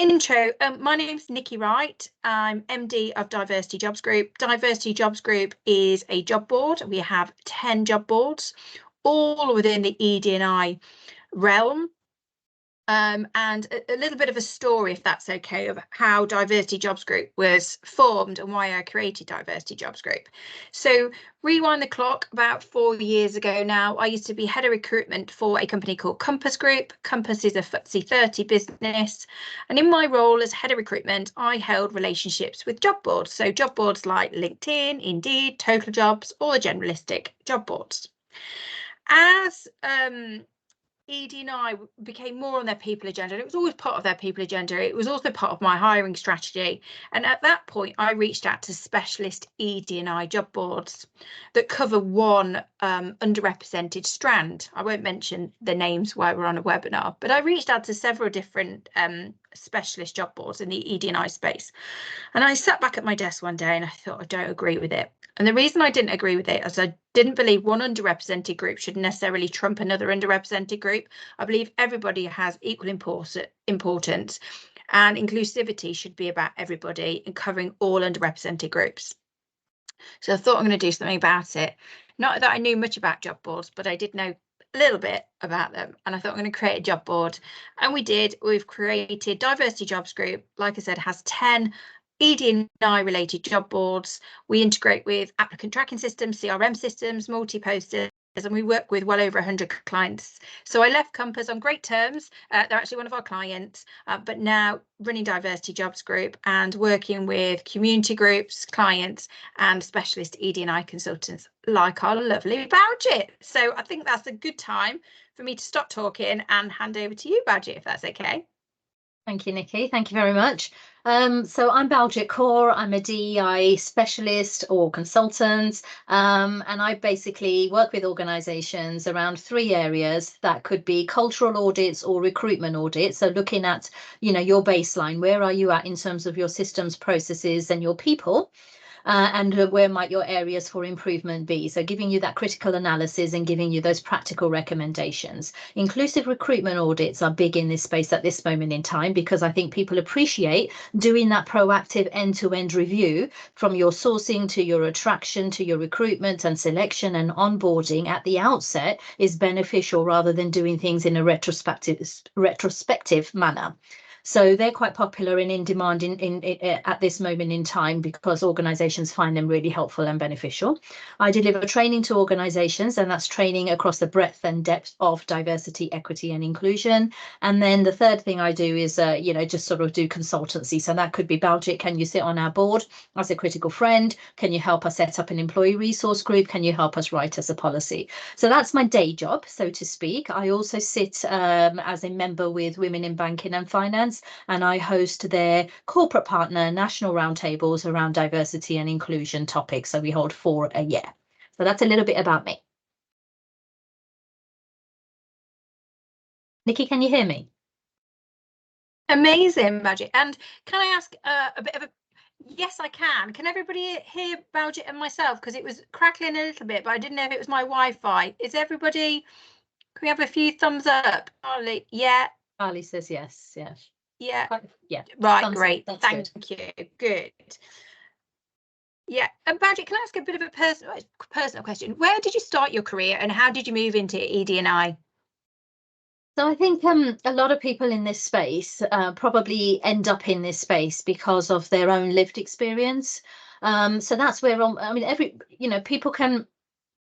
Intro. My name's Nicky Wright. I'm MD of Diversity Jobs Group. Diversity Jobs Group is a job board. We have 10 job boards, all within the ED&I realm. And a little bit of a story, if that's okay, of how Diversity Jobs Group was formed and why I created Diversity Jobs Group. So rewind the clock about 4 years ago now, I used to be head of recruitment for a company called Compass Group. Compass is a FTSE 30 business. And in my role as head of recruitment, I held relationships with job boards. So job boards like LinkedIn, Indeed, Total Jobs, or the generalistic job boards. As ED&I became more on their people agenda, and it was always part of their people agenda. It was also part of my hiring strategy. And at that point, I reached out to specialist ED&I job boards that cover one underrepresented strand. I won't mention the names while we're on a webinar, but I reached out to several different specialist job boards in the ED&I space. And I sat back at my desk one day and I thought, I don't agree with it. And the reason I didn't agree with it is I didn't believe one underrepresented group should necessarily trump another underrepresented group. I believe everybody has equal importance, and inclusivity should be about everybody and covering all underrepresented groups. So I thought I'm going to do something about it. Not that I knew much about job boards, but I did know a little bit about them, and I thought I'm going to create a job board, and we did. We've created Diversity Jobs Group. Like I said, has 10 ED&I related job boards. We integrate with applicant tracking systems, CRM systems, multi-posters, and we work with well over 100 clients. So I left Compass on great terms. They're actually one of our clients, but now running Diversity Jobs Group and working with community groups, clients, and specialist ED&I consultants like our lovely Baljit. So I think that's a good time for me to stop talking and hand over to you, Baljit, if that's okay. Thank you, Nicky. Thank you very much. So I'm Baljit Kaur. I'm a DEI specialist or consultant, and I basically work with organisations around 3 areas. That could be cultural audits or recruitment audits. So looking at, your baseline, where are you at in terms of your systems, processes, and your people? And where might your areas for improvement be? So giving you that critical analysis and giving you those practical recommendations. Inclusive recruitment audits are big in this space at this moment in time, because I think people appreciate doing that proactive end-to-end review from your sourcing to your attraction to your recruitment and selection and onboarding at the outset is beneficial, rather than doing things in a retrospective manner. So they're quite popular and in demand at this moment in time, because organisations find them really helpful and beneficial. I deliver training to organisations, and that's training across the breadth and depth of diversity, equity and inclusion. And then the third thing I do is, just sort of do consultancy. So that could be, Baljit, can you sit on our board as a critical friend? Can you help us set up an employee resource group? Can you help us write us a policy? So that's my day job, so to speak. I also sit as a member with Women in Banking and Finance, and I host their corporate partner national roundtables around diversity and inclusion topics. So we hold 4 a year. So that's a little bit about me. Nicky, can you hear me? Amazing, Baljit. And can I ask a bit of a... Yes, I can. Can everybody hear Baljit and myself? Because it was crackling a little bit, but I didn't know if it was my Wi-Fi. Is everybody... Can we have a few thumbs up? Charlie, yeah. Charlie says yes, yeah. Yeah. Yeah. Right, thumbs great. Up, Thank you. Good. Yeah. And Baljit, can I ask a bit of a personal question? Where did you start your career and how did you move into ED&I? So I think a lot of people in this space probably end up in this space because of their own lived experience. So that's where, people can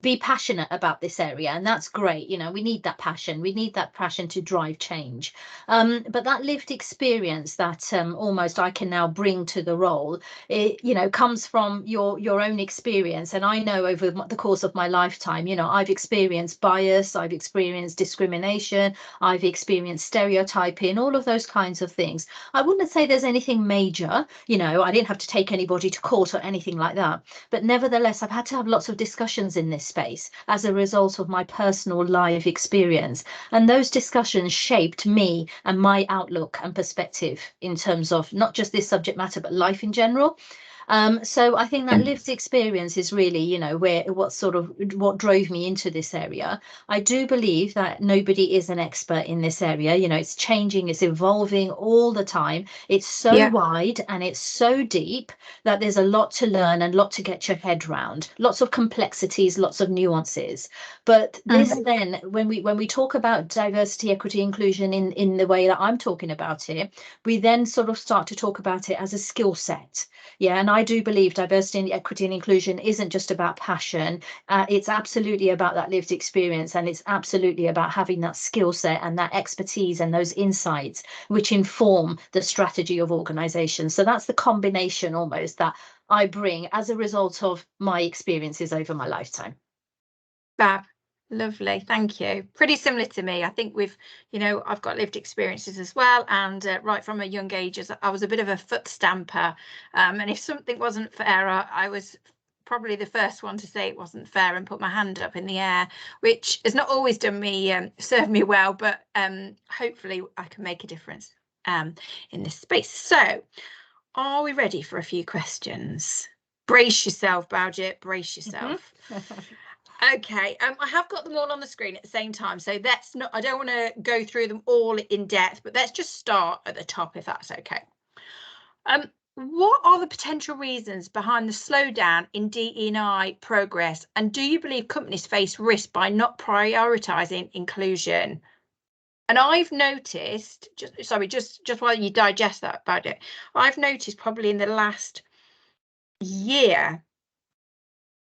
be passionate about this area, and that's great. We need that passion. We need that passion to drive change. But that lived experience that almost I can now bring to the role, it comes from your own experience. And I know over the course of my lifetime, I've experienced bias, I've experienced discrimination, I've experienced stereotyping, all of those kinds of things. I wouldn't say there's anything major. I didn't have to take anybody to court or anything like that. But nevertheless, I've had to have lots of discussions in this space as a result of my personal life experience, and those discussions shaped me and my outlook and perspective in terms of not just this subject matter but life in general. So I think that lived experience is really, you know, what drove me into this area. I do believe that nobody is an expert in this area. You know, it's changing, it's evolving all the time. It's so wide and it's so deep that there's a lot to learn and a lot to get your head round. Lots of complexities, lots of nuances. But this then, when we talk about diversity, equity, inclusion in the way that I'm talking about it, we then sort of start to talk about it as a skill set. Yeah, and I do believe diversity, equity and inclusion isn't just about passion. It's absolutely about that lived experience, and it's absolutely about having that skill set and that expertise and those insights which inform the strategy of organizations. So that's the combination almost that I bring as a result of my experiences over my lifetime. Fab. Lovely, thank you. Pretty similar to me. I think I've got lived experiences as well, and right from a young age, I was a bit of a foot stamper, and if something wasn't fair, I was probably the first one to say it wasn't fair and put my hand up in the air, which has not always served me well, but hopefully I can make a difference in this space. So, are we ready for a few questions? Brace yourself, Baljit, brace yourself. Okay, I have got them all on the screen at the same time, so I don't want to go through them all in depth, but let's just start at the top if that's okay. What are the potential reasons behind the slowdown in DE&I progress, and do you believe companies face risk by not prioritising inclusion? And I've noticed, just while you digest that about it, I've noticed probably in the last year,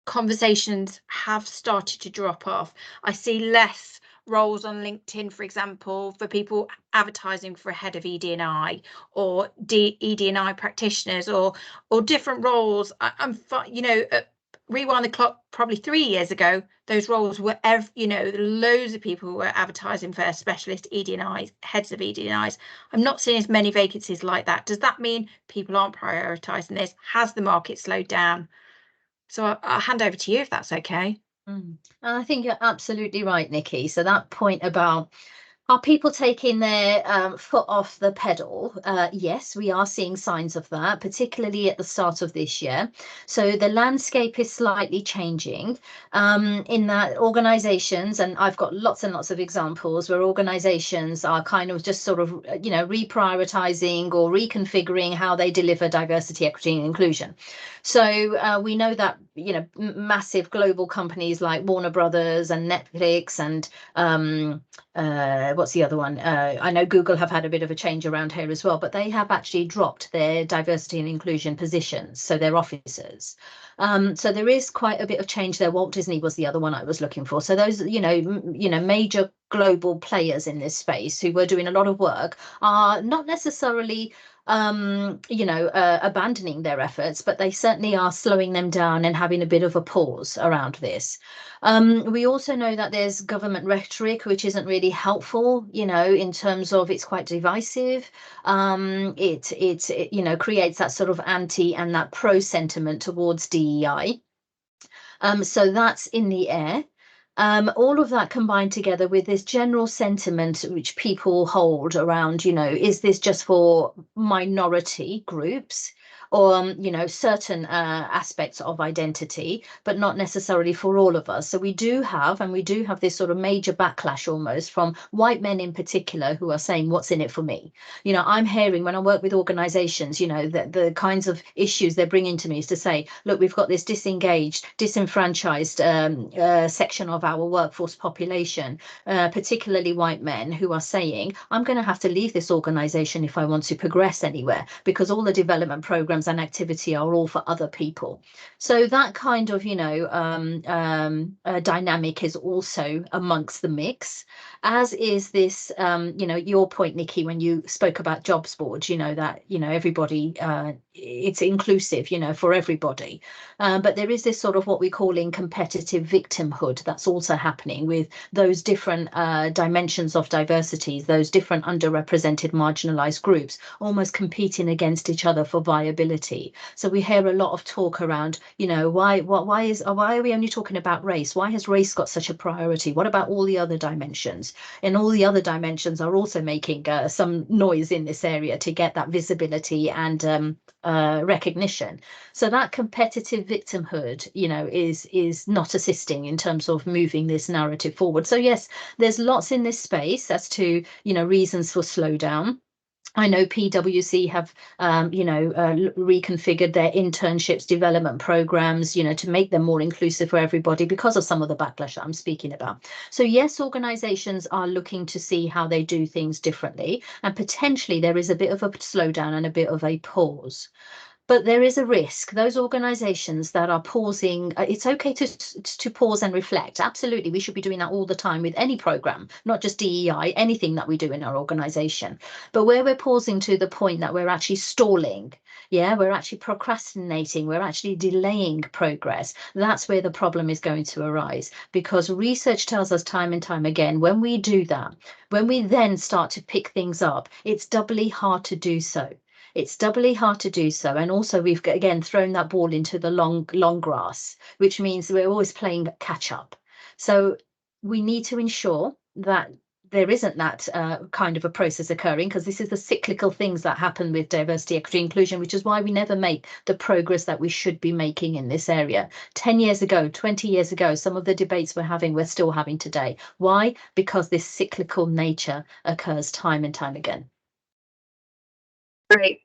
conversations have started to drop off. I see less roles on LinkedIn, for example, for people advertising for a head of ED&I or ED&I practitioners or different roles. Rewind the clock probably 3 years ago, those roles were, loads of people were advertising for specialist ED&Is, heads of ED&Is. I'm not seeing as many vacancies like that. Does that mean people aren't prioritising this? Has the market slowed down? So I'll hand over to you if that's okay. And I think you're absolutely right, Nicky. So that point about are people taking their foot off the pedal? Yes, we are seeing signs of that, particularly at the start of this year. So the landscape is slightly changing in that organizations, and I've got lots and lots of examples where organizations are kind of just sort of, reprioritizing or reconfiguring how they deliver diversity, equity and inclusion. So we know that, massive global companies like Warner Brothers and Netflix and what's the other one? I know Google have had a bit of a change around here as well, but they have actually dropped their diversity and inclusion positions, so their officers. So there is quite a bit of change there. Walt Disney was the other one I was looking for. So those, major global players in this space who were doing a lot of work are not necessarily abandoning their efforts, but they certainly are slowing them down and having a bit of a pause around this. We also know that there's government rhetoric, which isn't really helpful, in terms of it's quite divisive. It creates that sort of anti and that pro sentiment towards DEI. So that's in the air. All of that combined together with this general sentiment which people hold around, is this just for minority groups or, certain aspects of identity, but not necessarily for all of us. So we do have this sort of major backlash almost from white men in particular who are saying, what's in it for me? I'm hearing when I work with organizations, that the kinds of issues they're bringing to me is to say, look, we've got this disengaged, disenfranchised section of our workforce population, particularly white men who are saying, I'm going to have to leave this organization if I want to progress anywhere because all the development programs and activity are all for other people. So that kind of, dynamic is also amongst the mix, as is this, your point, Nicky, when you spoke about jobs boards, that, everybody, it's inclusive, for everybody. But there is this sort of what we call in competitive victimhood that's also happening with those different dimensions of diversity, those different underrepresented marginalized groups almost competing against each other for viability. So we hear a lot of talk around, why are we only talking about race? Why has race got such a priority? What about all the other dimensions? And all the other dimensions are also making some noise in this area to get that visibility and recognition. So that competitive victimhood, is not assisting in terms of moving this narrative forward. So yes, there's lots in this space as to, reasons for slowdown. I know PwC have, reconfigured their internships development programs, to make them more inclusive for everybody because of some of the backlash that I'm speaking about. So yes, organizations are looking to see how they do things differently, and potentially there is a bit of a slowdown and a bit of a pause. But there is a risk. Those organizations that are pausing, it's okay to pause and reflect. Absolutely, we should be doing that all the time with any program, not just DEI, anything that we do in our organization. But where we're pausing to the point that we're actually stalling, we're actually procrastinating, we're actually delaying progress, that's where the problem is going to arise. Because research tells us time and time again, when we do that, when we then start to pick things up, it's doubly hard to do so. It's doubly hard to do so. And also we've again thrown that ball into the long grass, which means we're always playing catch up. So we need to ensure that there isn't that kind of a process occurring, because this is the cyclical things that happen with diversity, equity, inclusion, which is why we never make the progress that we should be making in this area. 10 years ago, 20 years ago, some of the debates we're still having today. Why? Because this cyclical nature occurs time and time again. Great.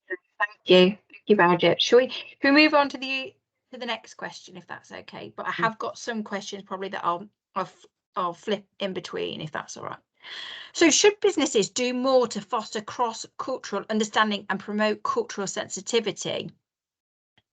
Thank you. Thank you, Baljit. Shall we move on to the next question, if that's okay? But I have got some questions probably that I'll flip in between, if that's all right. So should businesses do more to foster cross-cultural understanding and promote cultural sensitivity?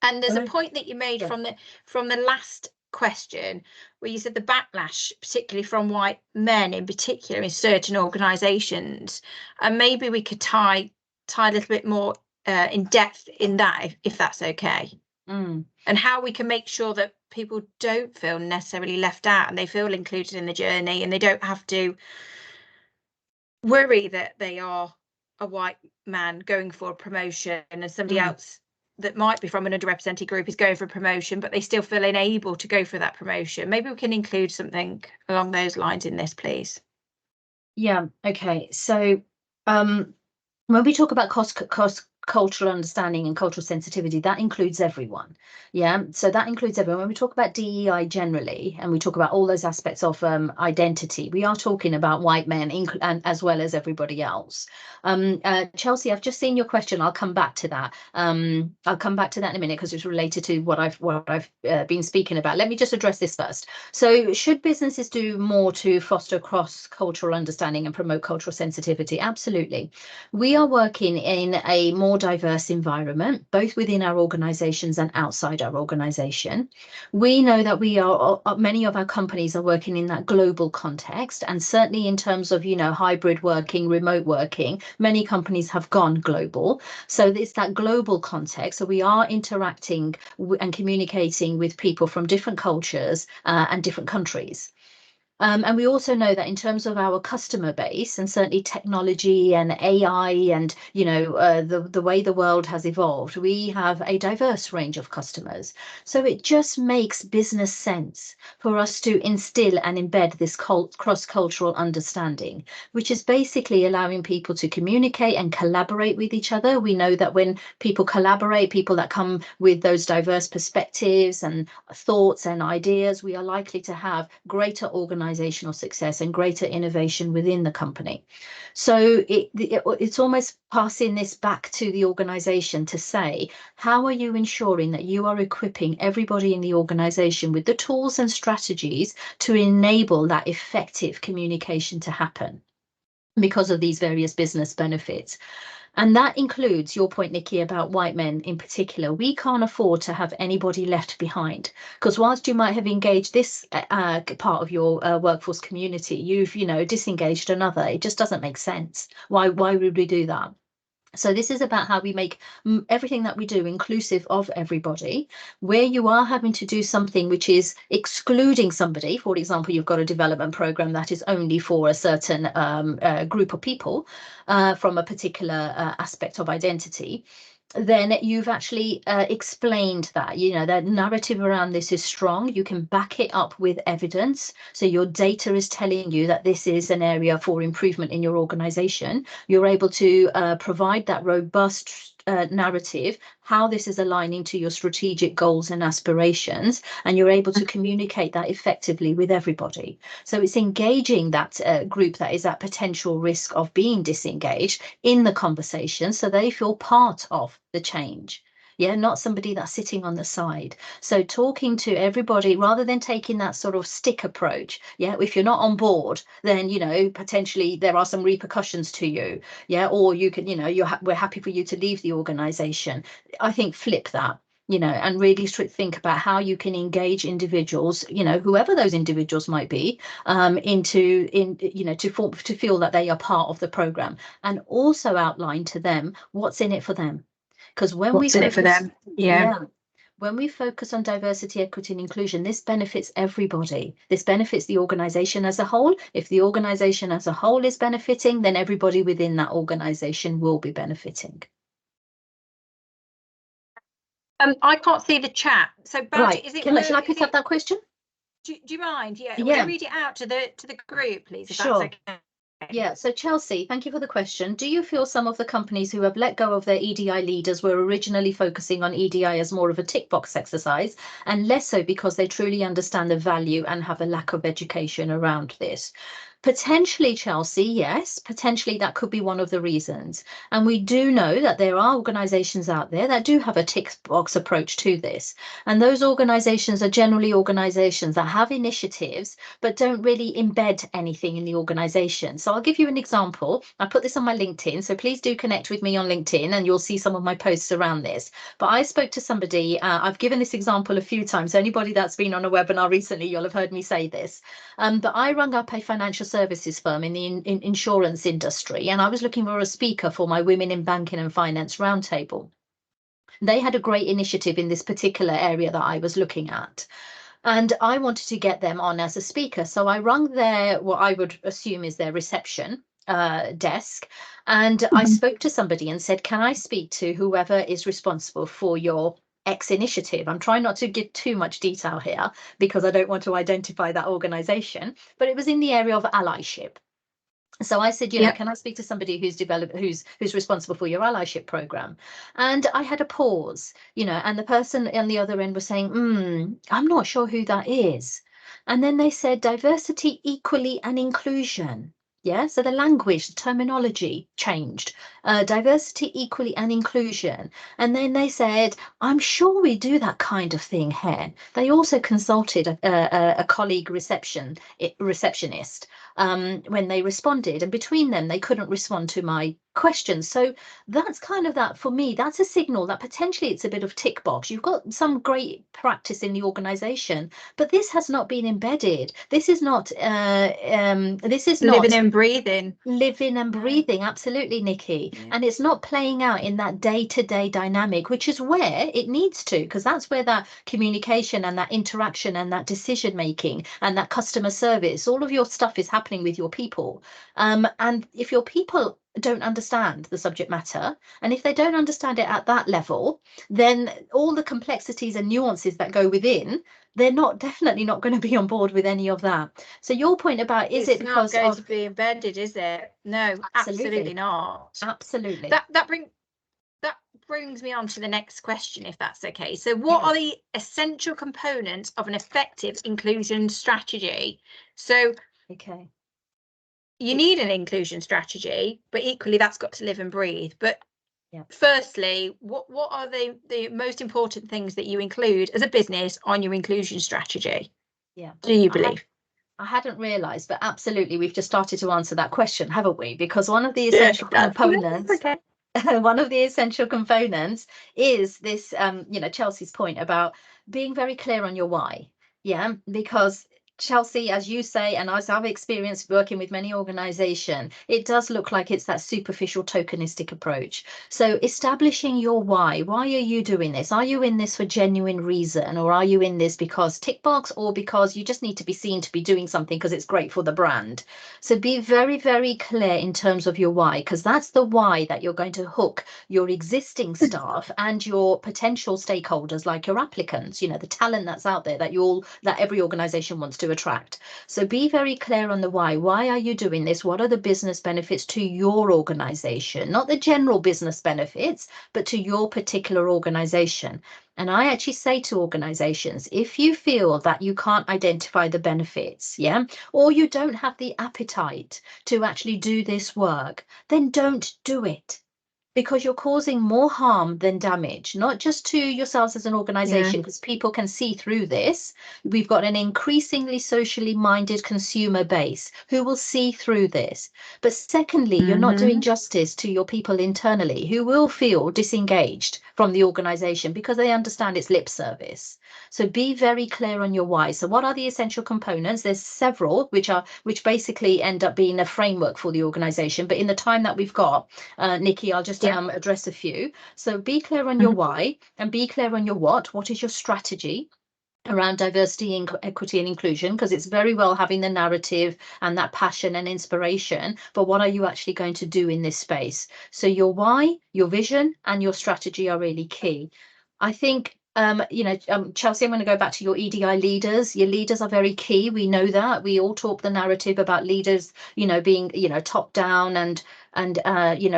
And there's a point that you made from the last question where you said the backlash, particularly from white men in particular in certain organisations, and maybe we could tie a little bit more in depth in that, if that's okay. And how we can make sure that people don't feel necessarily left out and they feel included in the journey, and they don't have to worry that they are a white man going for a promotion and somebody else that might be from an underrepresented group is going for a promotion, but they still feel unable to go for that promotion. Maybe we can include something along those lines in this, please. Yeah, okay. So when we talk about cultural understanding and cultural sensitivity, that includes everyone. So that includes everyone. When we talk about DEI generally, and we talk about all those aspects of identity, we are talking about white men and as well as everybody else. Chelsea, I've just seen your question. I'll come back to that. I'll come back to that in a minute because it's related to what I've been speaking about. Let me just address this first. So should businesses do more to foster cross-cultural understanding and promote cultural sensitivity? Absolutely. We are working in a more diverse environment, both within our organizations and outside our organization. We know that many of our companies are working in that global context, and certainly in terms of, hybrid working, remote working, many companies have gone global. So it's that global context. So we are interacting and communicating with people from different cultures and different countries. And we also know that in terms of our customer base, and certainly technology and AI and, the way the world has evolved, we have a diverse range of customers. So it just makes business sense for us to instill and embed this cross-cultural understanding, which is basically allowing people to communicate and collaborate with each other. We know that when people collaborate, people that come with those diverse perspectives and thoughts and ideas, we are likely to have greater organizational success and greater innovation within the company. So it's almost passing this back to the organization to say, how are you ensuring that you are equipping everybody in the organization with the tools and strategies to enable that effective communication to happen because of these various business benefits? And that includes your point, Nicky, about white men in particular. We can't afford to have anybody left behind, because whilst you might have engaged this part of your workforce community, you've, disengaged another. It just doesn't make sense. Why would we do that? So this is about how we make everything that we do inclusive of everybody. Where you are having to do something which is excluding somebody, for example, you've got a development program that is only for a certain group of people from a particular aspect of identity, then you've actually explained that, the narrative around this is strong. You can back it up with evidence. So your data is telling you that this is an area for improvement in your organization. You're able to provide that robust narrative, how this is aligning to your strategic goals and aspirations, and you're able to communicate that effectively with everybody. So it's engaging that group that is at potential risk of being disengaged in the conversation, so they feel part of the change. Yeah, not somebody that's sitting on the side. So talking to everybody rather than taking that sort of stick approach. Yeah, if you're not on board, then, you know, potentially there are some repercussions to you. Yeah, or you can, you know, we're happy for you to leave the organization. I think flip that, you know, and really think about how you can engage individuals, you know, whoever those individuals might be, you know, to feel that they are part of the program, and also outline to them what's in it for them. Because when what's in it for them? Yeah, when we focus on diversity, equity, and inclusion, this benefits everybody. This benefits the organization as a whole. If the organization as a whole is benefiting, then everybody within that organization will be benefiting. I can't see the chat. So Baljit, right, is it? Should I pick up that question? Do you mind? Yeah. Yeah. Will you read it out to the group, please? If Sure. That's okay. Yeah, so Chelsea, thank you for the question. Do you feel some of the companies who have let go of their EDI leaders were originally focusing on EDI as more of a tick box exercise, and less so because they truly understand the value and have a lack of education around this? Potentially, Chelsea, yes, potentially that could be one of the reasons. And we do know that there are organisations out there that do have a tick box approach to this. And those organisations are generally organisations that have initiatives, but don't really embed anything in the organisation. So I'll give you an example. I put this on my LinkedIn, so please do connect with me on LinkedIn and you'll see some of my posts around this. But I spoke to somebody, I've given this example a few times. Anybody that's been on a webinar recently, you'll have heard me say this. But I rung up a financial services firm in the insurance industry, and I was looking for a speaker for my Women in Banking and Finance Roundtable. They had a great initiative in this particular area that I was looking at, and I wanted to get them on as a speaker. So I rung their, what I would assume is their reception desk, and I spoke to somebody and said, can I speak to whoever is responsible for your X initiative? I'm trying not to give too much detail here because I don't want to identify that organization, but it was in the area of allyship. So I said, you know, can I speak to somebody who's responsible for your allyship program? And I had a pause, you know, and the person on the other end was saying, I'm not sure who that is. And then they said diversity, equally, and inclusion. Yeah, so the language, the terminology changed. Diversity, equally, and inclusion. And then they said, I'm sure we do that kind of thing here. They also consulted a colleague receptionist when they responded, and between them they couldn't respond to my questions. So that's kind of that, for me, that's a signal that potentially it's a bit of tick box. You've got some great practice in the organization, but this has not been embedded. This is not living and breathing. Living and breathing, absolutely, Nicky. And it's not playing out in that day-to-day dynamic, which is where it needs to, because that's where that communication and that interaction and that decision making and that customer service, all of your stuff is happening with your people. And if your people don't understand the subject matter, and if they don't understand it at that level, then all the complexities and nuances that go within, they're definitely not going to be on board with any of that. So your point about is it because it's not going to be embedded, is it? No, absolutely not. Absolutely. That brings me on to the next question, if that's okay. So what are the essential components of an effective inclusion strategy? So you need an inclusion strategy, but equally that's got to live and breathe. But firstly, what are the most important things that you include as a business on your inclusion strategy? Do you believe? I hadn't realised, but absolutely, we've just started to answer that question, haven't we? Because one of the essential components, one of the essential components is this, you know, Chelsea's point about being very clear on your why. Yeah, because Chelsea, as you say, and as I've experienced working with many organisations, it does look like it's that superficial tokenistic approach. So establishing your why. Why are you doing this? Are you in this for genuine reason, or are you in this because tick box, or because you just need to be seen to be doing something because it's great for the brand? So be very, very clear in terms of your why, because that's the why that you're going to hook your existing staff and your potential stakeholders, like your applicants, you know, the talent that's out there that every organisation wants to to attract. So be very clear on the why. Why are you doing this? What are the business benefits to your organization? Not the general business benefits, but to your particular organization. And I actually say to organizations, if you feel that you can't identify the benefits, or you don't have the appetite to actually do this work, then don't do it. Because you're causing more harm than damage, not just to yourselves as an organization, because people can see through this. We've got an increasingly socially minded consumer base who will see through this. But secondly, you're not doing justice to your people internally who will feel disengaged from the organization because they understand it's lip service. So be very clear on your why. So what are the essential components? There's several which basically end up being a framework for the organization. But in the time that we've got, Nicky, I'll just address a few. So be clear on your why and be clear on your what. What is your strategy around diversity, equity and inclusion? Because it's very well having the narrative and that passion and inspiration, but what are you actually going to do in this space? So your why, your vision and your strategy are really key. I think Chelsea, I'm going to go back to your EDI leaders. Your leaders are very key. We know that. We all talk the narrative about leaders, being, top down and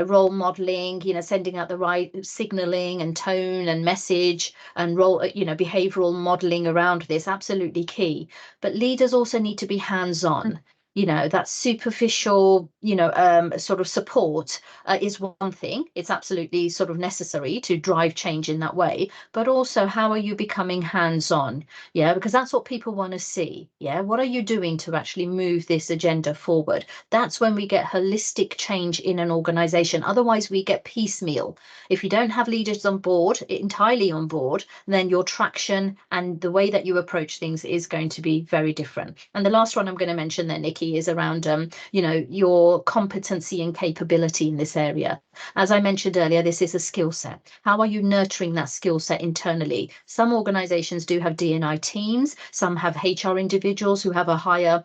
role modeling, sending out the right signaling and tone and message and role, behavioral modeling around this. Absolutely key. But leaders also need to be hands-on. That superficial, sort of support is one thing. It's absolutely sort of necessary to drive change in that way. But also, how are you becoming hands-on? Because that's what people want to see. What are you doing to actually move this agenda forward? That's when we get holistic change in an organization. Otherwise, we get piecemeal. If you don't have leaders on board, entirely on board, then your traction and the way that you approach things is going to be very different. And the last one I'm going to mention there, Nicky, is around your competency and capability in this area. As I mentioned earlier, this is a skill set. How are you nurturing that skill set internally? Some organizations do have DE&I teams, some have HR individuals who have a higher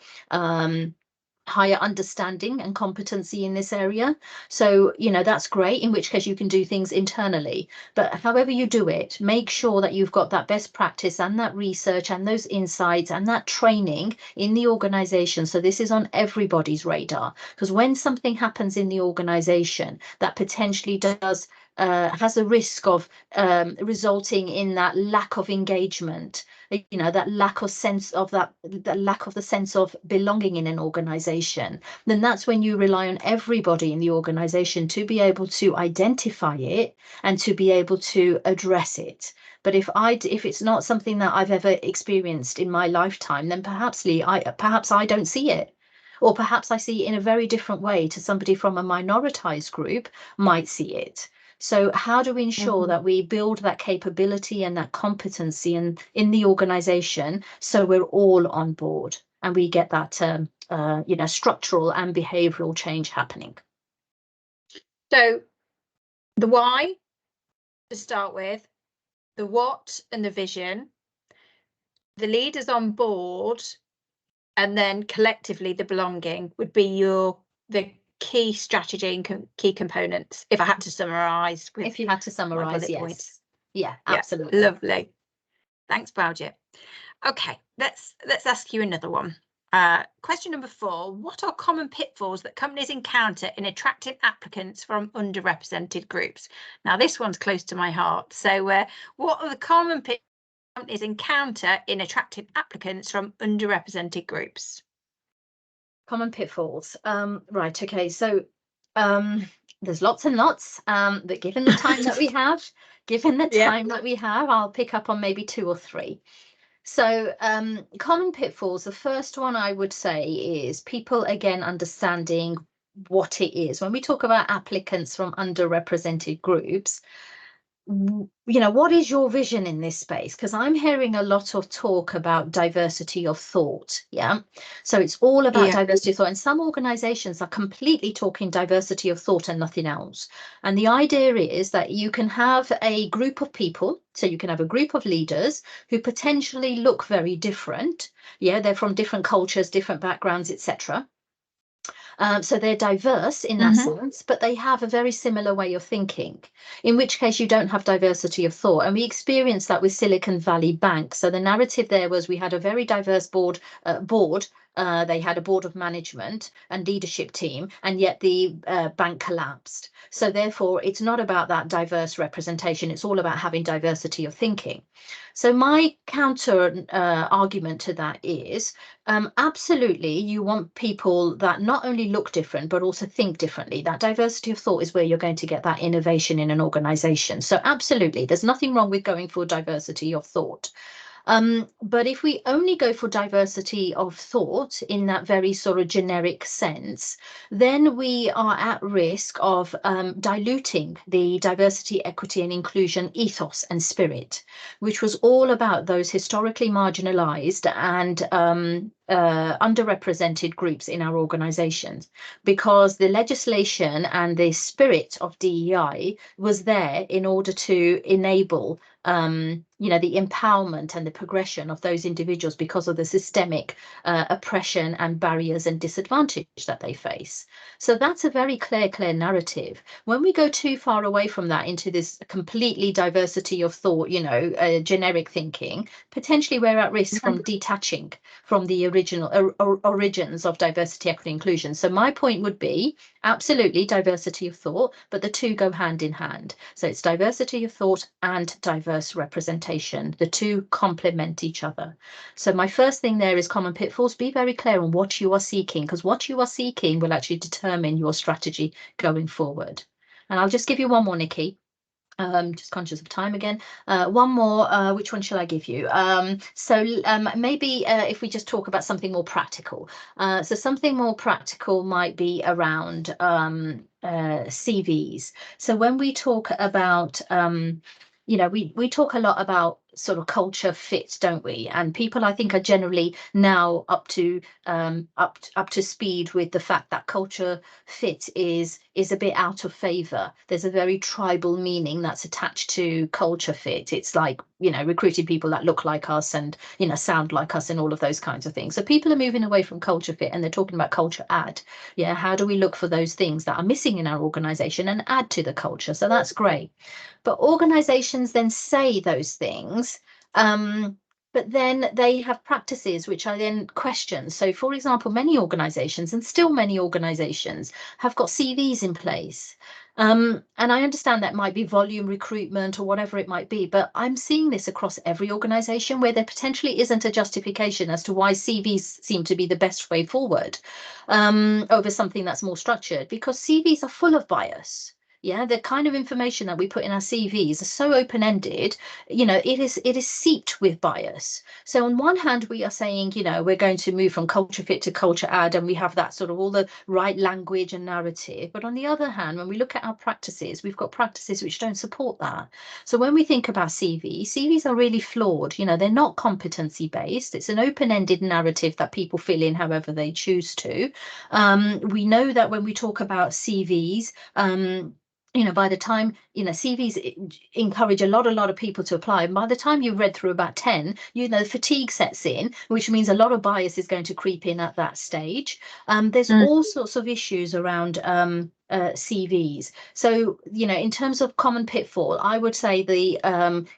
understanding and competency in this area. So, that's great, in which case you can do things internally. But however you do it, make sure that you've got that best practice and that research and those insights and that training in the organization. So this is on everybody's radar, because when something happens in the organization that potentially has a risk of resulting in that lack of engagement, that lack of sense of that lack of the sense of belonging in an organization, then that's when you rely on everybody in the organization to be able to identify it and to be able to address it. But if it's not something that I've ever experienced in my lifetime, then perhaps I don't see it. Or perhaps I see it in a very different way to somebody from a minoritized group might see it. So how do we ensure that we build that capability and that competency in the organization so we're all on board and we get that structural and behavioral change happening? So the why to start with, the what and the vision, the leaders on board, and then collectively the belonging would be the key strategy and key components, if I had to summarize. If you had to summarize, yes. Points. Yeah, absolutely. Lovely. Thanks, Baljit. Okay, let's ask you another one. Question number 4, what are common pitfalls that companies encounter in attracting applicants from underrepresented groups? Now, this one's close to my heart. So what are the common pitfalls companies encounter in attracting applicants from underrepresented groups? Common pitfalls. Right. Okay. So there's lots and lots. But given the time that we have, I'll pick up on maybe 2 or 3. So common pitfalls. The first one I would say is people, again, understanding what it is. When we talk about applicants from underrepresented groups, what is your vision in this space? Because I'm hearing a lot of talk about diversity of thought. So it's all about diversity of thought, and some organizations are completely talking diversity of thought and nothing else. And the idea is that you can have a group of people, so you can have a group of leaders who potentially look very different. They're from different cultures, different backgrounds, etc. So they're diverse in that sense, but they have a very similar way of thinking, in which case you don't have diversity of thought. And we experienced that with Silicon Valley Bank. So the narrative there was we had a very diverse board. They had a board of management and leadership team, and yet the bank collapsed. So therefore, it's not about that diverse representation. It's all about having diversity of thinking. So my counter argument to that is, absolutely, you want people that not only look different, but also think differently. That diversity of thought is where you're going to get that innovation in an organization. So absolutely, there's nothing wrong with going for diversity of thought. But if we only go for diversity of thought in that very sort of generic sense, then we are at risk of diluting the diversity, equity and inclusion ethos and spirit, which was all about those historically marginalized and underrepresented groups in our organizations, because the legislation and the spirit of DEI was there in order to enable the empowerment and the progression of those individuals because of the systemic oppression and barriers and disadvantage that they face. So that's a very clear narrative. When we go too far away from that into this completely diversity of thought, generic thinking, potentially we're at risk from detaching from the original origins of diversity, equity, inclusion. So my point would be absolutely diversity of thought, but the two go hand in hand. So it's diversity of thought and diverse representation. The two complement each other. So my first thing there is common pitfalls. Be very clear on what you are seeking, because what you are seeking will actually determine your strategy going forward. And I'll just give you one more, Nicky. Just conscious of time again. One more, which one shall I give you? Maybe if we just talk about something more practical. So something more practical might be around CVs. So when we talk about, we talk a lot about sort of culture fit, don't we? And people, I think, are generally now up to speed with the fact that culture fit is a bit out of favor. There's a very tribal meaning that's attached to culture fit. It's like, recruiting people that look like us and, sound like us and all of those kinds of things. So people are moving away from culture fit and they're talking about culture add. Yeah, how do we look for those things that are missing in our organization and add to the culture? So that's great. But organizations then say those things, but then they have practices which I then question. So, for example, many organizations, and still many organizations, have got CVs in place. And I understand that might be volume recruitment or whatever it might be, but I'm seeing this across every organization where there potentially isn't a justification as to why CVs seem to be the best way forward over something that's more structured, because CVs are full of bias. Yeah, the kind of information that we put in our CVs are so open-ended, it is seeped with bias. So on one hand, we are saying, we're going to move from culture fit to culture add, and we have that sort of all the right language and narrative. But on the other hand, when we look at our practices, we've got practices which don't support that. So when we think about CVs are really flawed. They're not competency based. It's an open-ended narrative that people fill in however they choose to. We know that when we talk about CVs, by the time, CVs encourage a lot of people to apply. And by the time you've read through about 10, fatigue sets in, which means a lot of bias is going to creep in at that stage. There's all sorts of issues around CVs. So, in terms of common pitfall, I would say the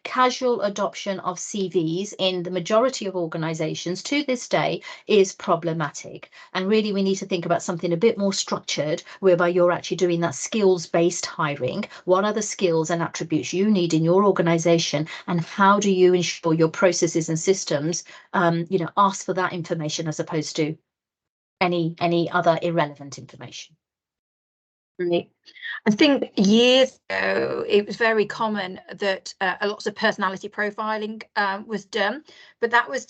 casual adoption of CVs in the majority of organizations to this day is problematic. And really, we need to think about something a bit more structured, whereby you're actually doing that skills-based hiring. What are the skills and attributes you need in your organization, and how do you ensure your processes and systems, ask for that information as opposed to any other irrelevant information? Right. I think years ago, it was very common that lots of personality profiling was done, but that was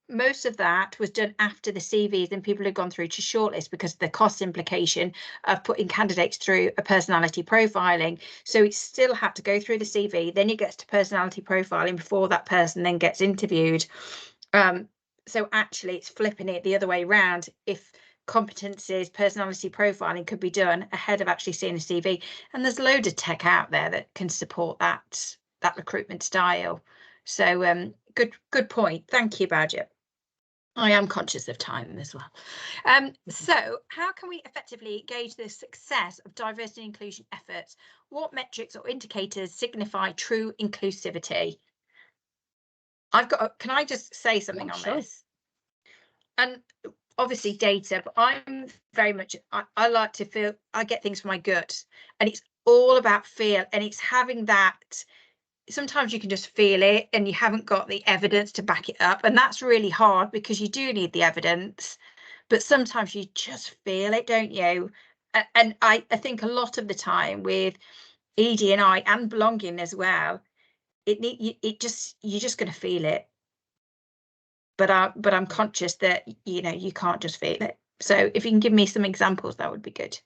most of that was done after the CVs and people had gone through to shortlist because of the cost implication of putting candidates through a personality profiling. So it still had to go through the CV, then it gets to personality profiling before that person then gets interviewed. So actually it's flipping it the other way around. If competencies, personality profiling could be done ahead of actually seeing a CV, and there's a load of tech out there that can support that recruitment style. So good point. Thank you, Baljit. I am conscious of time as well. So how can we effectively gauge the success of diversity and inclusion efforts? What metrics or indicators signify true inclusivity? Can I just say something on this? And obviously data, but I'm very much, I like to feel, I get things from my gut, and it's all about feel, and it's having that. Sometimes you can just feel it and you haven't got the evidence to back it up, and that's really hard because you do need the evidence, but sometimes you just feel it, don't you? And I think a lot of the time with ED&I and belonging as well, you're just going to feel it, but I'm conscious that you can't just feel it. So if you can give me some examples, that would be good.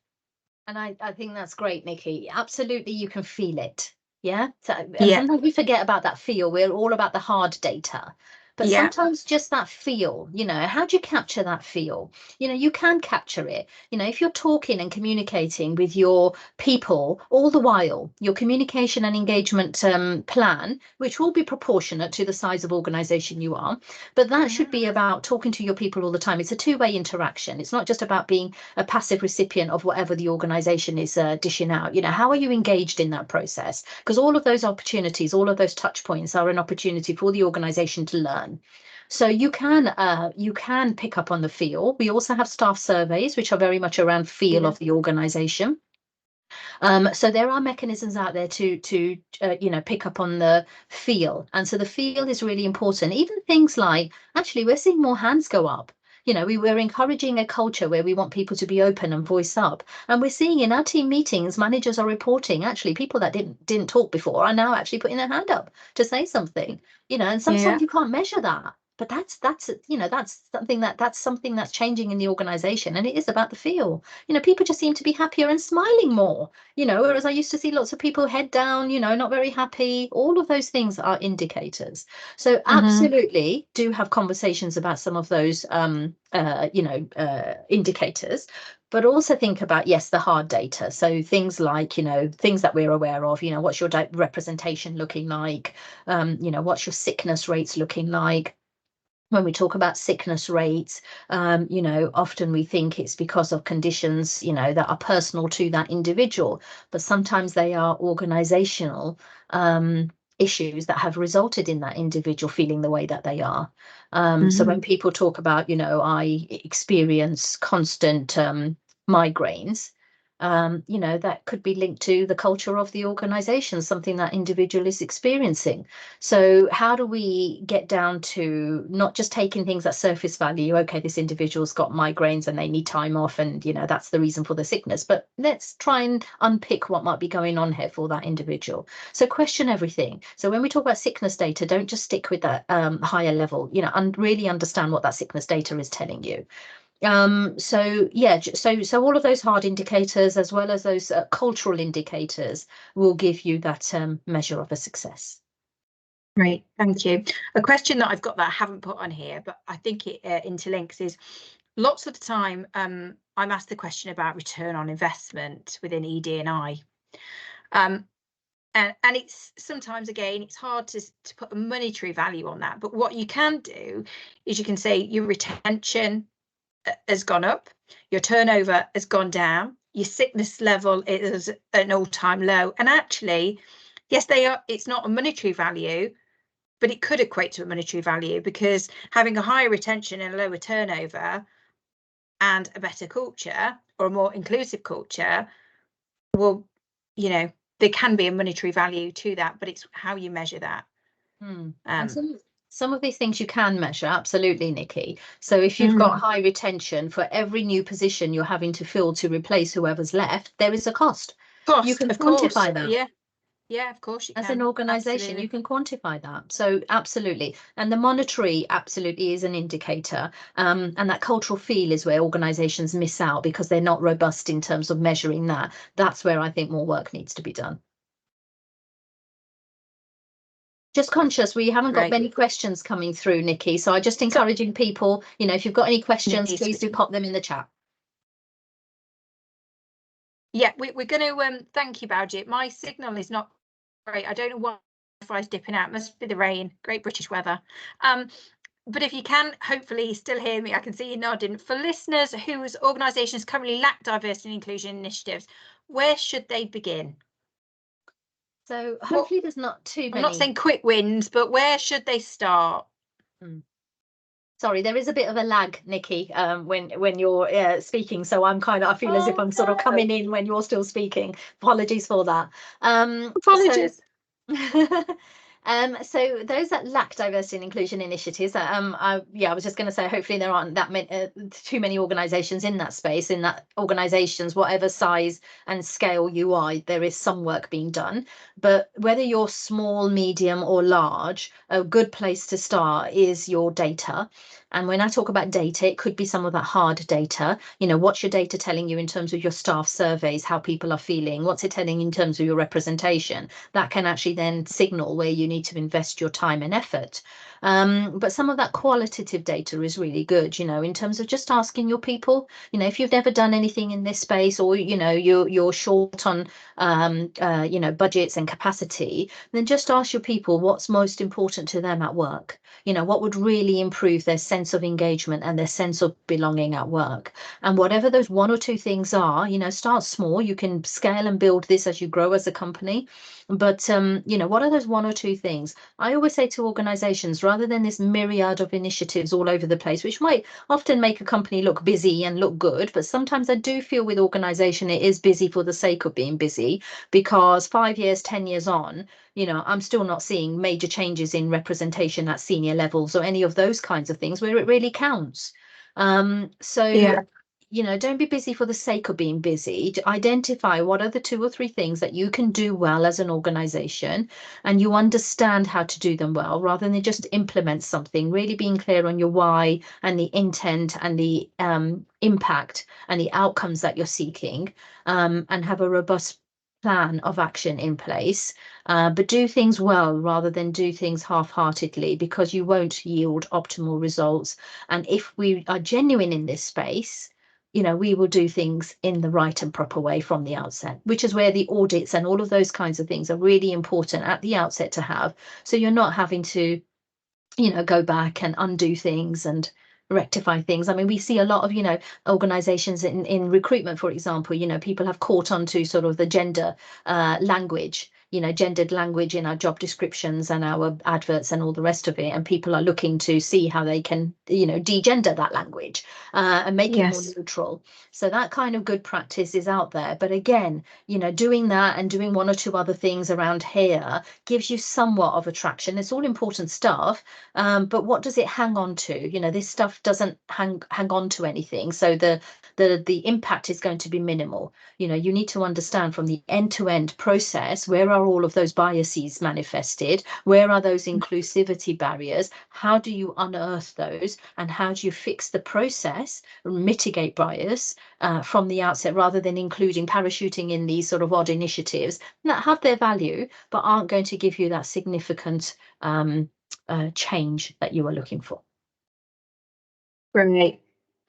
And I think that's great, Nicky. Absolutely, you can feel it. Yeah. So Yeah. sometimes we forget about that feel. We're all about the hard data. But Yeah. sometimes just that feel, how do you capture that feel? You can capture it. If you're talking and communicating with your people all the while, your communication and engagement plan, which will be proportionate to the size of organization you are, but that should be about talking to your people all the time. It's a two-way interaction. It's not just about being a passive recipient of whatever the organization is dishing out. How are you engaged in that process? Because all of those opportunities, all of those touch points are an opportunity for the organization to learn. So you can pick up on the feel. We also have staff surveys, which are very much around feel of the organization. So there are mechanisms out there to pick up on the feel. And so the feel is really important. Even things like, actually, we're seeing more hands go up. We're encouraging a culture where we want people to be open and voice up. And we're seeing in our team meetings, managers are reporting, actually, people that didn't talk before are now actually putting their hand up to say something, and sometimes you can't measure that. But that's something that's changing in the organization, and it is about the feel. People just seem to be happier and smiling more. Whereas I used to see lots of people head down, not very happy. All of those things are indicators. So absolutely do have conversations about some of those, indicators, but also think about, yes, the hard data. So things like, things that we're aware of, what's your representation looking like? What's your sickness rates looking like? When we talk about sickness rates, often we think it's because of conditions, that are personal to that individual, but sometimes they are organizational issues that have resulted in that individual feeling the way that they are. So when people talk about, I experience constant migraines, that could be linked to the culture of the organization, something that individual is experiencing. So how do we get down to not just taking things at surface value? Okay, this individual's got migraines and they need time off, and that's the reason for the sickness, but let's try and unpick what might be going on here for that individual. So question everything. So when we talk about sickness data, don't just stick with that higher level, and really understand what that sickness data is telling you. So all of those hard indicators, as well as those cultural indicators, will give you that measure of a success. Great, thank you. A question that I've got that I haven't put on here, but I think it interlinks, is lots of the time I'm asked the question about return on investment within ED&I. And it's sometimes, again, it's hard to put a monetary value on that, but what you can do is you can say your retention has gone up, your turnover has gone down, your sickness level is an all-time low. And actually, yes, it's not a monetary value, but it could equate to a monetary value, because having a higher retention and a lower turnover and a better culture, or a more inclusive culture, will, there can be a monetary value to that, but it's how you measure that. And some of these things you can measure, absolutely, Nicky. So if you've got high retention, for every new position you're having to fill to replace whoever's left, there is a cost. You can quantify that. Yeah, of course you can. As an organization, you can quantify that. So absolutely. And the monetary absolutely is an indicator. And that cultural feel is where organizations miss out, because they're not robust in terms of measuring that. That's where I think more work needs to be done. Just conscious we haven't got many questions coming through, Nicky. So I'm just encouraging people, if you've got any questions, please do pop them in the chat. Yeah, we're going to thank you, Baljit. My signal is not great. I don't know why Wi-Fi is dipping out. Must be the rain. Great British weather. but if you can, hopefully still hear me, I can see you nodding. For listeners whose organisations currently lack diversity and inclusion initiatives, where should they begin? So hopefully there's not too many. I'm not saying quick wins, but where should they start? Sorry, there is a bit of a lag, Nicky, when you're speaking. So I feel as if I'm sort of coming in when you're still speaking. Apologies for that. Apologies. So those that lack diversity and inclusion initiatives, I was just going to say, hopefully there aren't that many, too many organisations in that space. In that organisations, whatever size and scale you are, there is some work being done. But whether you're small, medium, or large, a good place to start is your data. And when I talk about data, it could be some of that hard data. You know, what's your data telling you in terms of your staff surveys, how people are feeling? What's it telling in terms of your representation? That can actually then signal where you need to invest your time and effort. But some of that qualitative data is really good, you know, in terms of just asking your people, you know, if you've never done anything in this space, or, you know, you're short on, you know, budgets and capacity, then just ask your people what's most important to them at work. You know, what would really improve their sense of engagement and their sense of belonging at work. And whatever those one or two things are, you know, start small. You can scale and build this as you grow as a company. But, you know, what are those one or two things? I always say to organizations, rather than this myriad of initiatives all over the place, which might often make a company look busy and look good, but sometimes I do feel with organization, it is busy for the sake of being busy, because 5 years, 10 years on, you know, I'm still not seeing major changes in representation at senior levels or any of those kinds of things where it really counts. You know, don't be busy for the sake of being busy. To identify what are the 2 or 3 things that you can do well as an organization, and you understand how to do them well, rather than just implement something. Really being clear on your why and the intent and the impact and the outcomes that you're seeking, and have a robust plan of action in place, but do things well rather than do things half-heartedly, because you won't yield optimal results. And if we are genuine in this space, you know, we will do things in the right and proper way from the outset, which is where the audits and all of those kinds of things are really important at the outset to have. So you're not having to, you know, go back and undo things and rectify things. I mean, we see a lot of, you know, organizations in recruitment, for example, you know, people have caught on to sort of the gender language, you know, gendered language in our job descriptions and our adverts and all the rest of it. And people are looking to see how they can, you know, degender that language and make it more neutral. So that kind of good practice is out there. But again, you know, doing that and doing 1 or 2 other things around here gives you somewhat of attraction. It's all important stuff. But what does it hang on to? You know, this stuff doesn't hang on to anything. So the impact is going to be minimal. You know, you need to understand from the end-to-end process, where are all of those biases manifested? Where are those inclusivity barriers? How do you unearth those? And how do you fix the process, mitigate bias from the outset, rather than including parachuting in these sort of odd initiatives that have their value, but aren't going to give you that significant change that you are looking for. Great,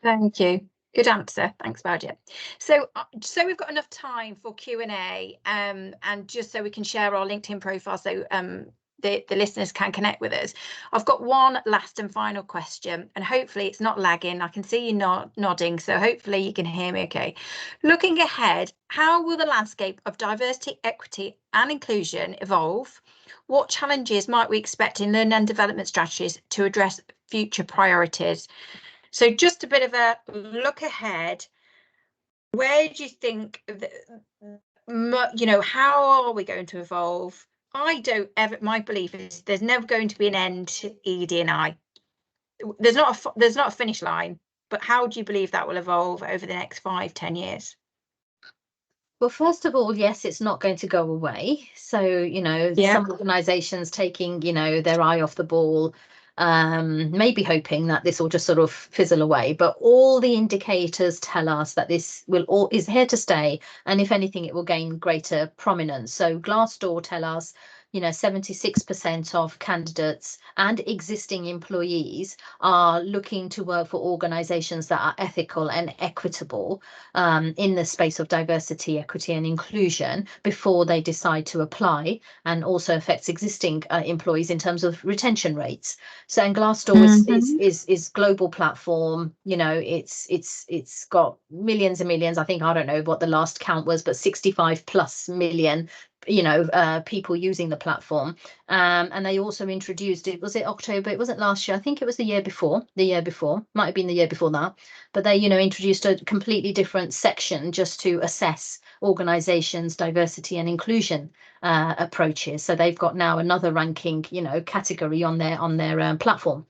thank you. Good answer. Thanks, Baljit. So we've got enough time for Q&A, and just so we can share our LinkedIn profile, so the listeners can connect with us. I've got one last and final question, and hopefully it's not lagging. I can see you nodding, so hopefully you can hear me okay. Looking ahead, how will the landscape of diversity, equity and inclusion evolve? What challenges might we expect in learning and development strategies to address future priorities? So just a bit of a look ahead. Where do you think, you know, how are we going to evolve? My belief is there's never going to be an end to ED&I. There's not a finish line, but how do you believe that will evolve over the next 5-10 years? Well, first of all, yes, it's not going to go away. So, you know, some organizations taking, you know, their eye off the ball, maybe hoping that this will just sort of fizzle away. But all the indicators tell us that this is here to stay. And if anything, it will gain greater prominence. So Glassdoor tell us, you know, 76% of candidates and existing employees are looking to work for organizations that are ethical and equitable in the space of diversity, equity and inclusion before they decide to apply, and also affects existing employees in terms of retention rates. So, and Glassdoor is global platform, you know, it's got millions and millions. I think, I don't know what the last count was, but 65 plus million, you know, people using the platform. And they also introduced it, was it October? It wasn't last year. I think it was the year before, might have been the year before that. But they, you know, introduced a completely different section just to assess organizations' diversity and inclusion approaches. So they've got now another ranking, you know, category on their platform.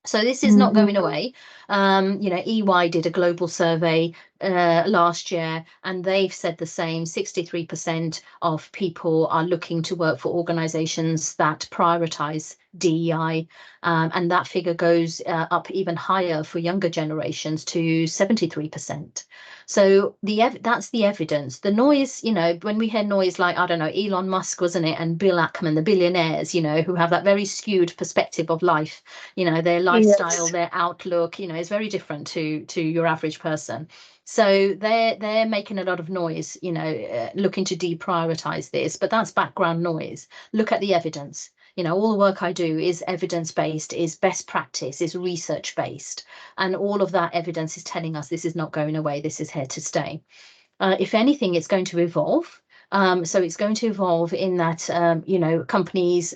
So this is not going away. You know, EY did a global survey last year, and they've said the same. 63% of people are looking to work for organizations that prioritize DEI, and that figure goes up even higher for younger generations to 73%. So that's the evidence. The noise, you know, when we hear noise like, I don't know, Elon Musk, wasn't it, and Bill Ackman, the billionaires, you know, who have that very skewed perspective of life, you know, their lifestyle, their outlook, you know, is very different to your average person. So they're making a lot of noise, you know, looking to deprioritize this, but that's background noise. Look at the evidence. You know, all the work I do is evidence-based, is best practice, is research-based. And all of that evidence is telling us this is not going away. This is here to stay. If anything, it's going to evolve. So it's going to evolve in that, you know, companies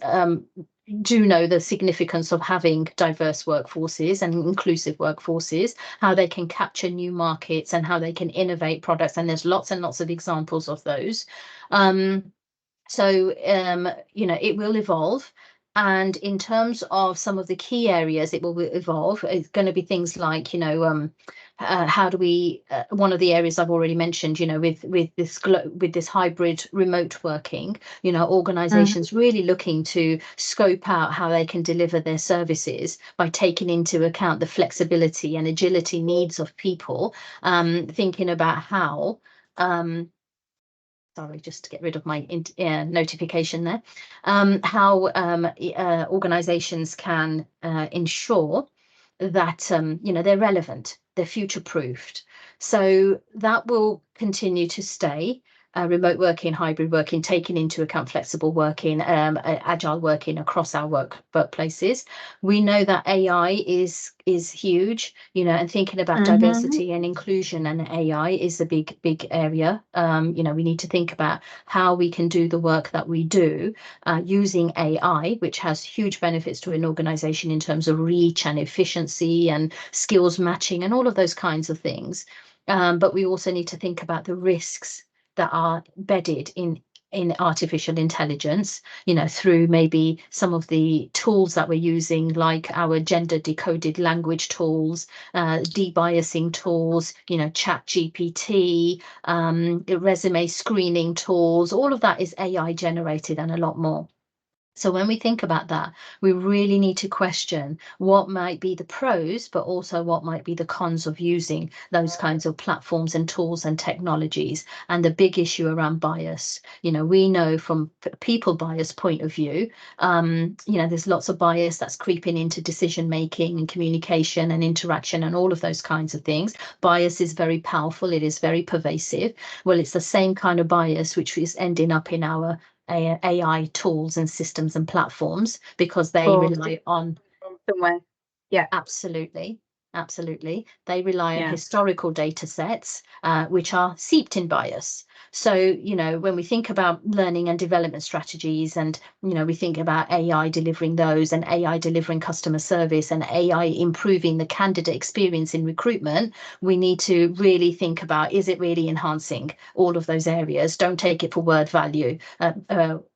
do know the significance of having diverse workforces and inclusive workforces, how they can capture new markets and how they can innovate products. And there's lots and lots of examples of those. So, you know, it will evolve. And in terms of some of the key areas it will evolve, it's going to be things like, you know, how do we, one of the areas I've already mentioned, you know, with this hybrid remote working, you know, organizations really looking to scope out how they can deliver their services by taking into account the flexibility and agility needs of people, thinking about how, sorry, just to get rid of my notification there, how organizations can ensure that, you know, they're relevant, they're future-proofed. So that will continue to stay. Remote working, hybrid working, taking into account flexible working, agile working across our workplaces. We know that AI is huge, you know, and thinking about diversity and inclusion and AI is a big area. You know, we need to think about how we can do the work that we do using AI, which has huge benefits to an organization in terms of reach and efficiency and skills matching and all of those kinds of things. But we also need to think about the risks that are embedded in artificial intelligence, you know, through maybe some of the tools that we're using, like our gender decoded language tools, debiasing tools, you know, ChatGPT, resume screening tools, all of that is AI generated and a lot more. So when we think about that, we really need to question what might be the pros, but also what might be the cons of using those kinds of platforms and tools and technologies. And the big issue around bias, you know, we know from people bias point of view, you know, there's lots of bias that's creeping into decision making and communication and interaction and all of those kinds of things. Bias is very powerful. It is very pervasive. Well, it's the same kind of bias which is ending up in our AI tools and systems and platforms, because they rely on somewhere. Yeah, absolutely. They rely on historical data sets, which are steeped in bias. So, you know, when we think about learning and development strategies, and, you know, we think about AI delivering those, and AI delivering customer service, and AI improving the candidate experience in recruitment, we need to really think about, is it really enhancing all of those areas? Don't take it for word value,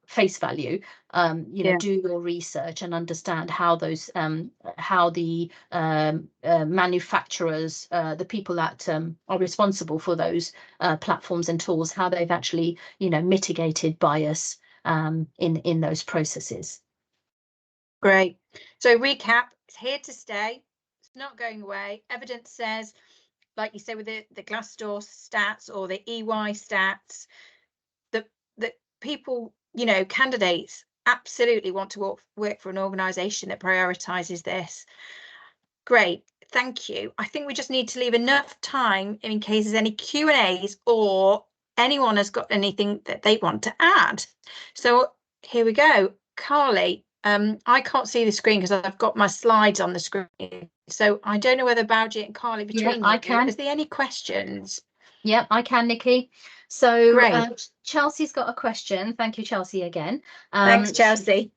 face value. You know, do your research and understand how those, how the manufacturers, the people that are responsible for those platforms and tools, how they've actually, you know, mitigated bias in those processes. Great. So recap, it's here to stay. It's not going away. Evidence says, like you say, with the Glassdoor stats or the EY stats, that people, you know, candidates absolutely want to work for an organisation that prioritises this. Great, thank you. I think we just need to leave enough time in case there's any Q&As or anyone has got anything that they want to add. So here we go. Carly, I can't see the screen because I've got my slides on the screen. So I don't know whether Baljit and Carly, between I can. is there any questions? Yeah, I can, Nikki. So Great. Chelsea's got a question. Thank you, Chelsea, again. Thanks, Chelsea.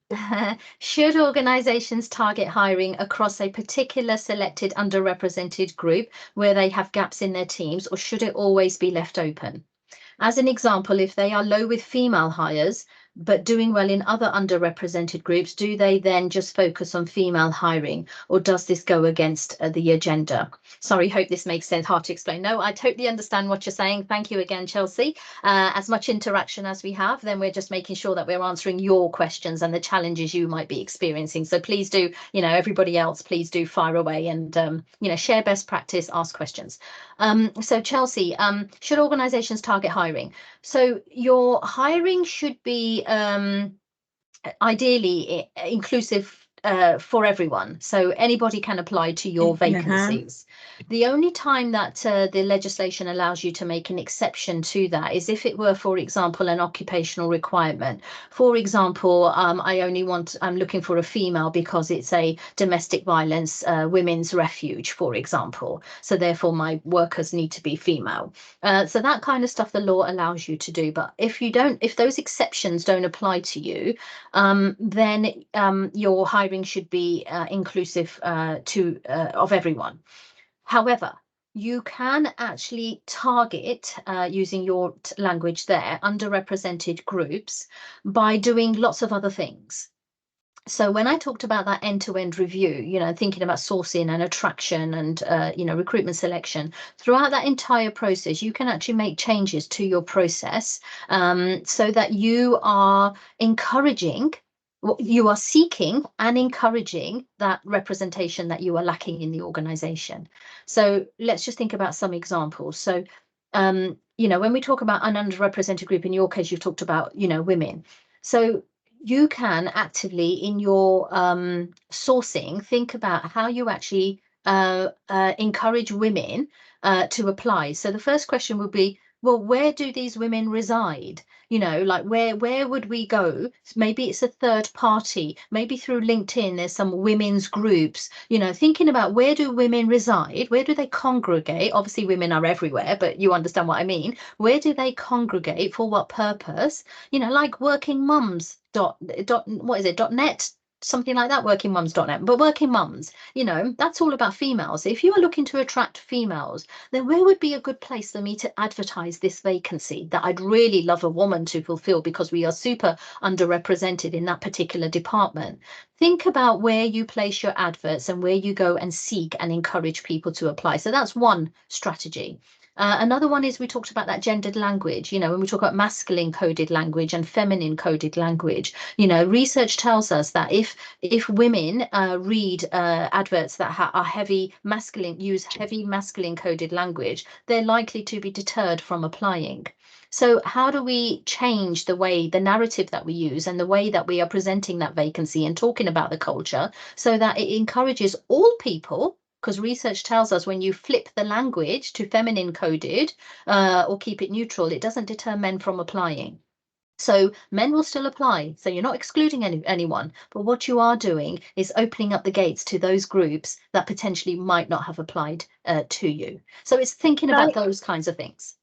Should organisations target hiring across a particular selected underrepresented group where they have gaps in their teams, or should it always be left open? As an example, if they are low with female hires, but doing well in other underrepresented groups, do they then just focus on female hiring, or does this go against the agenda? Sorry, hope this makes sense. Hard to explain. No, I totally understand what you're saying. Thank you again, Chelsea. As much interaction as we have, then we're just making sure that we're answering your questions and the challenges you might be experiencing. So please do, everybody else, please do fire away and, share best practice, ask questions. So Chelsea, should organizations target hiring? So your hiring should be ideally inclusive for everyone. So anybody can apply to your vacancies. The only time that the legislation allows you to make an exception to that is if it were, for example, an occupational requirement. For example, I'm looking for a female because it's a domestic violence women's refuge, for example. So therefore my workers need to be female. So that kind of stuff the law allows you to do. But if those exceptions don't apply to you, then your hiring should be inclusive of everyone. However, you can actually target, using your language there, underrepresented groups by doing lots of other things. So when I talked about that end-to-end review, thinking about sourcing and attraction and, recruitment selection, throughout that entire process, you can actually make changes to your process so that you are seeking and encouraging that representation that you are lacking in the organization. So let's just think about some examples. So, when we talk about an underrepresented group, in your case, you've talked about, women. So you can actively in your sourcing think about how you actually encourage women to apply. So the first question would be, well, where do these women reside? Like where would we go? Maybe it's a third party, maybe through LinkedIn, there's some women's groups, thinking about where do women reside? Where do they congregate? Obviously, women are everywhere, but you understand what I mean. Where do they congregate? For what purpose? Like working mums .net, something like that, workingmums.net. But working mums, that's all about females. If you are looking to attract females, then where would be a good place for me to advertise this vacancy that I'd really love a woman to fulfill, because we are super underrepresented in that particular department? Think about where you place your adverts and where you go and seek and encourage people to apply. So that's one strategy. Another one is, we talked about that gendered language, when we talk about masculine coded language and feminine coded language, research tells us that if women read adverts that are use heavy masculine coded language, they're likely to be deterred from applying. So how do we change the narrative that we use and the way that we are presenting that vacancy and talking about the culture so that it encourages all people? Because research tells us when you flip the language to feminine coded or keep it neutral, it doesn't deter men from applying. So men will still apply. So you're not excluding anyone, but what you are doing is opening up the gates to those groups that potentially might not have applied to you. So it's thinking about those kinds of things.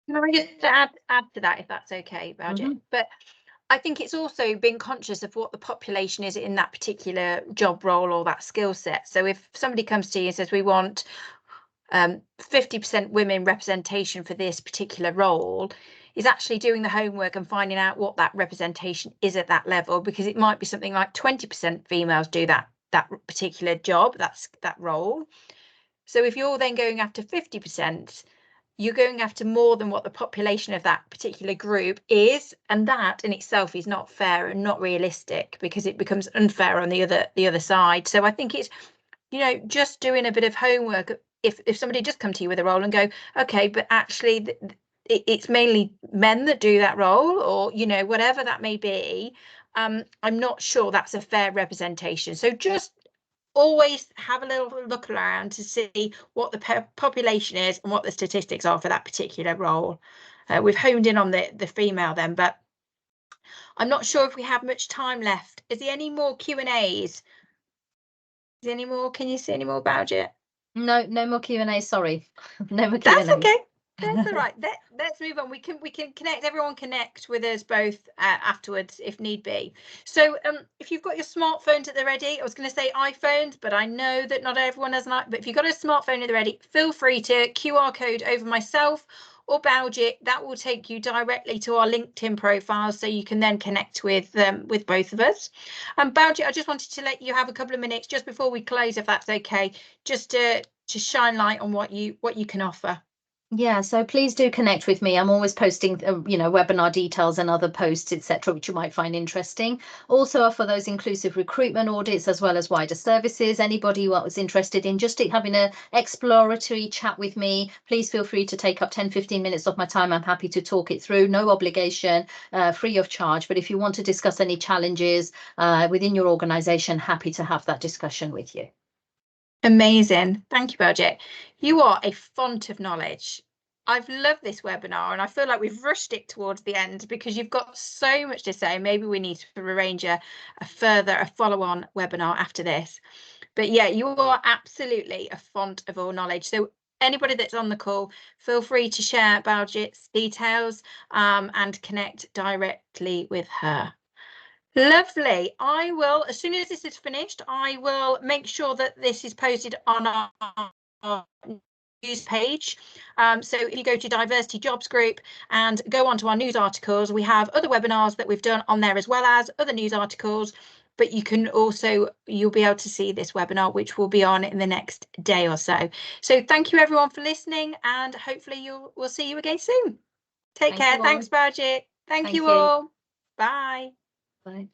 Can I just add to that, if that's okay, Baljit? But I think it's also being conscious of what the population is in that particular job role or that skill set. So if somebody comes to you and says, we want 50% women representation for this particular role, is actually doing the homework and finding out what that representation is at that level, because it might be something like 20% females do that particular job, that role. So if you're then going after 50%, you're going after more than what the population of that particular group is, and that in itself is not fair and not realistic, because it becomes unfair on the other side. So I think it's, just doing a bit of homework. If somebody just come to you with a role and go, okay, but actually it's mainly men that do that role, or whatever that may be, I'm not sure that's a fair representation. So just always have a little look around to see what the population is and what the statistics are for that particular role. We've honed in on the female then, but I'm not sure if we have much time left. Is there any more Q&As? Is there any more? Can you see any more about it? No more Q&A, sorry. No more Q&A. That's okay. That's all right. Let's move on. We can connect. Everyone connect with us both afterwards if need be. So if you've got your smartphones at the ready, I was going to say iPhones, but I know that not everyone has an iPhone. But if you've got a smartphone at the ready, feel free to QR code over myself or Baljit. That will take you directly to our LinkedIn profile, so you can then connect with both of us. Baljit, I just wanted to let you have a couple of minutes just before we close, if that's okay, just to shine light on what you can offer. Yeah, so please do connect with me. I'm always posting, webinar details and other posts, etc., which you might find interesting. Also offer those inclusive recruitment audits as well as wider services. Anybody who was interested in just having an exploratory chat with me, please feel free to take up 10-15 minutes of my time. I'm happy to talk it through. No obligation, free of charge. But if you want to discuss any challenges within your organisation, happy to have that discussion with you. Amazing. Thank you, Baljit. You are a font of knowledge. I've loved this webinar, and I feel like we've rushed it towards the end because you've got so much to say. Maybe we need to arrange a follow-on webinar after this. But yeah, you are absolutely a font of all knowledge. So anybody that's on the call, feel free to share Baljit's details and connect directly with her. Lovely. I will, as soon as this is finished, I will make sure that this is posted on our news page. So if you go to Diversity Jobs Group and go onto our news articles, we have other webinars that we've done on there as well as other news articles. But you can also, you'll be able to see this webinar, which will be on in the next day or so. So thank you everyone for listening, and hopefully we'll see you again soon. Take care. Thanks, Baljit. Thank you all. Bye. Bye.